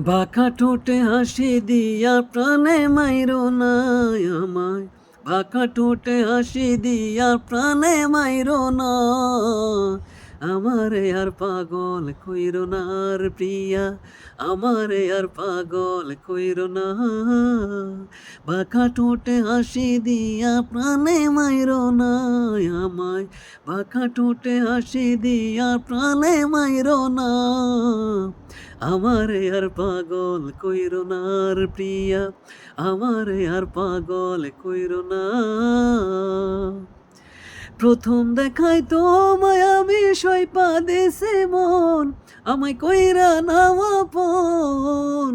বাঁকা ঠোঁটে হাসি দিয়া প্রাণে মাইরো না আমায়, বাঁকা ঠোঁটে হাসি দিয়া প্রাণে মাইরো না আমারে আর পাগল কইরো না আর প্রিয়া, আমারে আর পাগল কইরো না। বাঁকা ঠোঁটে হাসি দিয়া প্রাণে মাইরো না আমায়, বাঁকা ঠোঁটে হাসি দিয়া প্রাণে মাইরো না আমারে আর পাগল কইরো না আর প্রিয়া, আমারে আর পাগল কইরো না। প্রথম দেখায় তোমায় আমি সইপা দেশে মন, আমায় কইরা নাও আপন।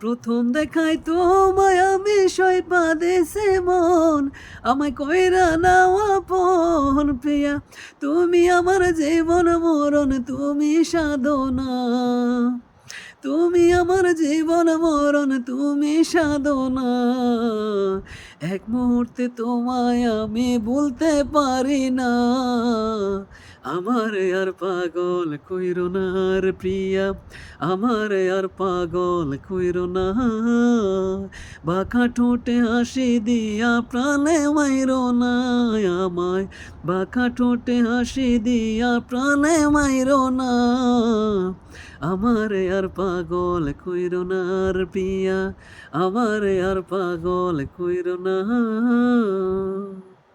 প্রথম দেখায় তোমায় আমি সইপা দেশে মন, আমায় কইরা নাও আপন। প্রিয়া তুমি আমার জীবন মরণ, তুমি সাধনা, তুমি আমার জীবন মরণ, তুমি সাধনা। এক মুহূর্তে তোমায় আমি বলতে পারি না, আমারে আর পাগল কইরো না আর প্রিয়া, আমারে আর পাগল কইরো না। বাঁকা ঠোঁটে হাসি দিয়া প্রাণে মাইরো না আমায়, বাঁকা ঠোঁটে হাসি দিয়া প্রাণে মাইরো না আমারে আর পাগল কইরো না আর প্রিয়া, আমারে আর পাগল কইরো না।